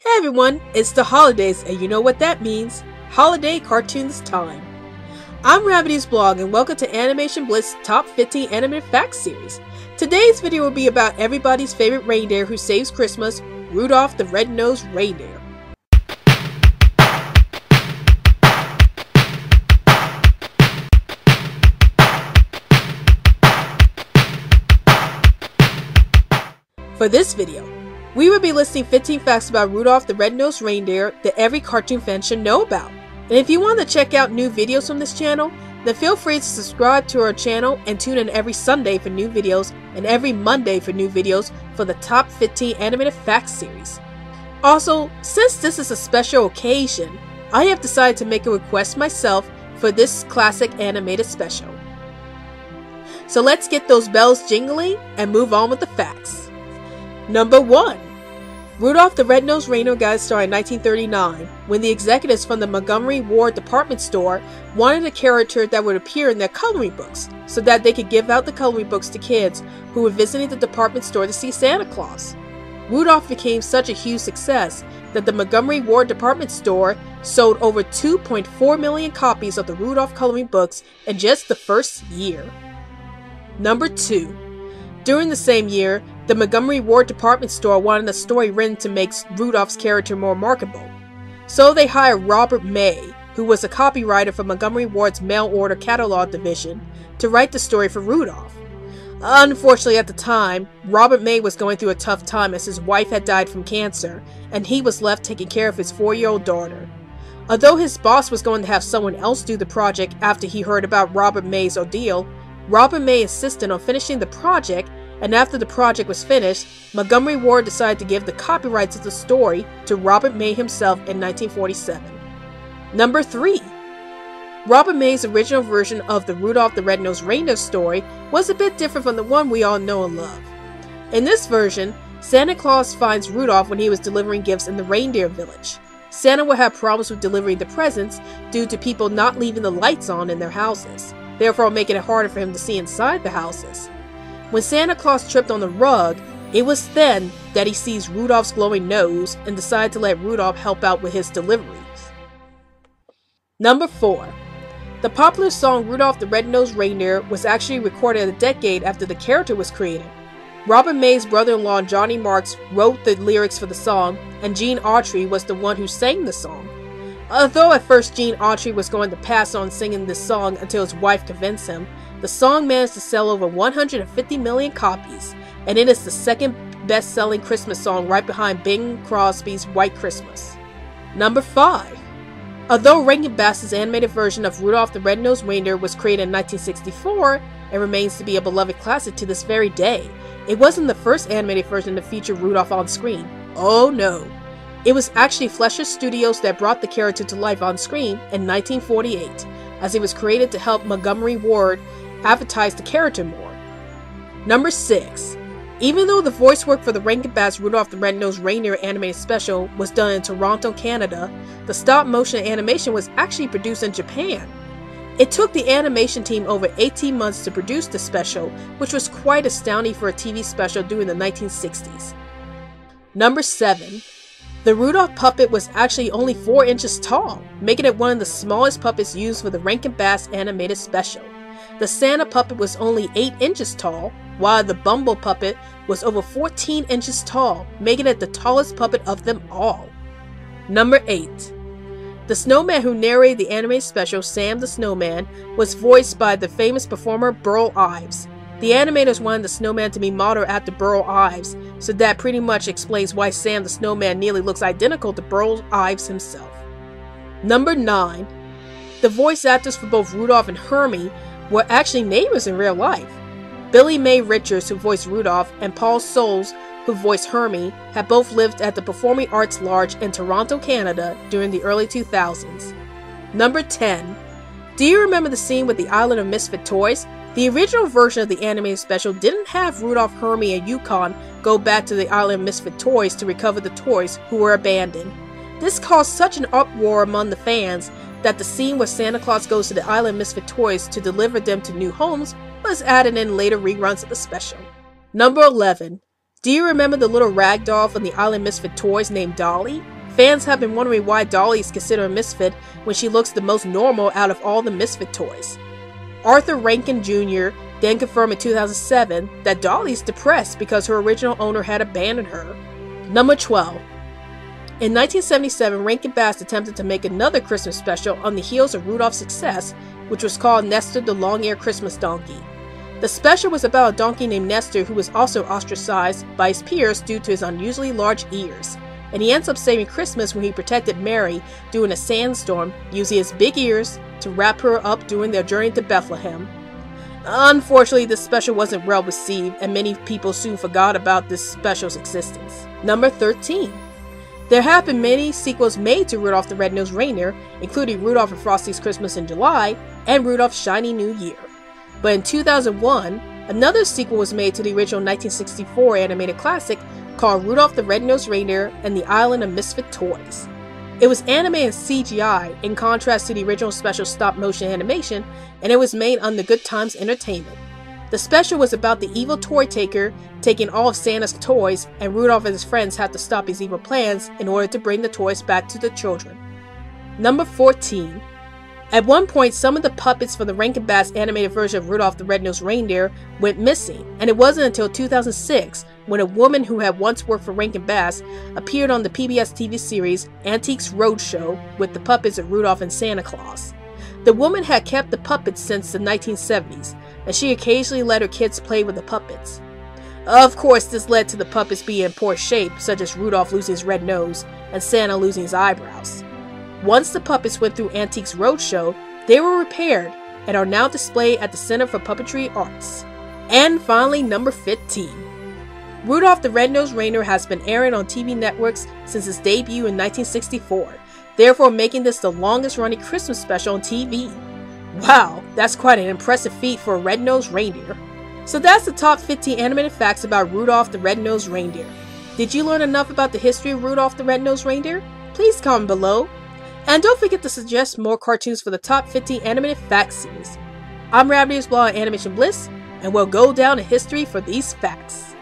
Hey everyone, it's the holidays and you know what that means. Holiday cartoons time. I'm Ravady's blog and welcome to Animation Bliss Top 15 Animated Facts series. Today's video will be about everybody's favorite reindeer who saves Christmas, Rudolph the Red-Nosed Reindeer. For this video, we will be listing 15 facts about Rudolph the Red-Nosed Reindeer that every cartoon fan should know about. And if you want to check out new videos from this channel, then feel free to subscribe to our channel and tune in every Sunday for new videos and every Monday for new videos for the Top 15 Animated Facts series. Also, since this is a special occasion, I have decided to make a request myself for this classic animated special. So let's get those bells jingling and move on with the facts. Number 1. Rudolph the Red-Nosed Reindeer got its start in 1939 when the executives from the Montgomery Ward department store wanted a character that would appear in their coloring books so that they could give out the coloring books to kids who were visiting the department store to see Santa Claus. Rudolph became such a huge success that the Montgomery Ward department store sold over 2.4 million copies of the Rudolph coloring books in just the first year. Number 2. During the same year, the Montgomery Ward department store wanted a story written to make Rudolph's character more marketable. So they hired Robert May, who was a copywriter for Montgomery Ward's mail order catalog division, to write the story for Rudolph. Unfortunately, at the time, Robert May was going through a tough time as his wife had died from cancer, and he was left taking care of his 4-year-old daughter. Although his boss was going to have someone else do the project after he heard about Robert May's ordeal, Robert May insisted on finishing the project, and after the project was finished, Montgomery Ward decided to give the copyright to the story to Robert May himself in 1947. Number 3. Robert May's original version of the Rudolph the Red-Nosed Reindeer story was a bit different from the one we all know and love. In this version, Santa Claus finds Rudolph when he was delivering gifts in the reindeer village. Santa will have problems with delivering the presents due to people not leaving the lights on in their houses, therefore making it harder for him to see inside the houses. When Santa Claus tripped on the rug, it was then that he sees Rudolph's glowing nose and decided to let Rudolph help out with his deliveries. Number 4. The popular song Rudolph the Red-Nosed Reindeer was actually recorded a decade after the character was created. Robert May's brother-in-law Johnny Marks wrote the lyrics for the song, and Gene Autry was the one who sang the song. Although at first Gene Autry was going to pass on singing this song until his wife convinced him, the song managed to sell over 150 million copies, and it is the second best-selling Christmas song right behind Bing Crosby's White Christmas. Number 5. Although Rankin Bass's animated version of Rudolph the Red-Nosed Reindeer was created in 1964 and remains to be a beloved classic to this very day, it wasn't the first animated version to feature Rudolph on screen. Oh no! It was actually Fleischer Studios that brought the character to life on screen in 1948, as it was created to help Montgomery Ward advertise the character more. Number 6. Even though the voice work for the Rankin Bass Rudolph the Red-Nosed Reindeer animated special was done in Toronto, Canada, the stop-motion animation was actually produced in Japan. It took the animation team over 18 months to produce the special, which was quite astounding for a TV special during the 1960s. Number 7. The Rudolph puppet was actually only 4 inches tall, making it one of the smallest puppets used for the Rankin Bass animated special. The Santa puppet was only 8 inches tall, while the Bumble puppet was over 14 inches tall, making it the tallest puppet of them all. Number 8. The snowman who narrated the animated special, Sam the Snowman, was voiced by the famous performer Burl Ives. The animators wanted the snowman to be modeled after Burl Ives, so that pretty much explains why Sam the Snowman nearly looks identical to Burl Ives himself. Number 9. The voice actors for both Rudolph and Hermie were actually neighbors in real life. Billy May Richards, who voiced Rudolph, and Paul Soles, who voiced Hermie, had both lived at the Performing Arts Lodge in Toronto, Canada during the early 2000s. Number 10. Do you remember the scene with the Island of Misfit Toys? The original version of the animated special didn't have Rudolph, Hermie, and Yukon go back to the Island of Misfit Toys to recover the toys who were abandoned. This caused such an uproar among the fans that the scene where Santa Claus goes to the Island of Misfit Toys to deliver them to new homes was added in later reruns of the special. Number 11. Do you remember the little rag doll from the Island Misfit Toys named Dolly? Fans have been wondering why Dolly is considered a misfit when she looks the most normal out of all the Misfit toys. Arthur Rankin Jr. then confirmed in 2007 that Dolly is depressed because her original owner had abandoned her. Number 12. In 1977, Rankin Bass attempted to make another Christmas special on the heels of Rudolph's success, which was called Nestor the Long-Eared Christmas Donkey. The special was about a donkey named Nestor who was also ostracized by his peers due to his unusually large ears, and he ends up saving Christmas when he protected Mary during a sandstorm using his big ears to wrap her up during their journey to Bethlehem. Unfortunately, this special wasn't well received, and many people soon forgot about this special's existence. Number 13. There have been many sequels made to Rudolph the Red-Nosed Reindeer, including Rudolph and Frosty's Christmas in July and Rudolph's Shiny New Year. But in 2001, another sequel was made to the original 1964 animated classic called Rudolph the Red-Nosed Reindeer and the Island of Misfit Toys. It was animated in CGI in contrast to the original special stop-motion animation, and it was made under Good Times Entertainment. The special was about the evil toy taker taking all of Santa's toys, and Rudolph and his friends have to stop his evil plans in order to bring the toys back to the children. Number 14. At one point, some of the puppets for the Rankin Bass animated version of Rudolph the Red-Nosed Reindeer went missing, and it wasn't until 2006 when a woman who had once worked for Rankin Bass appeared on the PBS TV series Antiques Roadshow with the puppets of Rudolph and Santa Claus. The woman had kept the puppets since the 1970s, and she occasionally let her kids play with the puppets. Of course, this led to the puppets being in poor shape, such as Rudolph losing his red nose and Santa losing his eyebrows. Once the puppets went through Antiques Roadshow, they were repaired and are now displayed at the Center for Puppetry Arts. And finally, number 15. Rudolph the Red-Nosed Reindeer has been airing on TV networks since its debut in 1964, therefore making this the longest-running Christmas special on TV. Wow, that's quite an impressive feat for a red-nosed reindeer. So that's the top 15 animated facts about Rudolph the Red-Nosed Reindeer. Did you learn enough about the history of Rudolph the Red-Nosed Reindeer? Please comment below. And don't forget to suggest more cartoons for the top 15 animated facts series. I'm Rabbit's Blog on Animation Bliss, and we'll go down in history for these facts.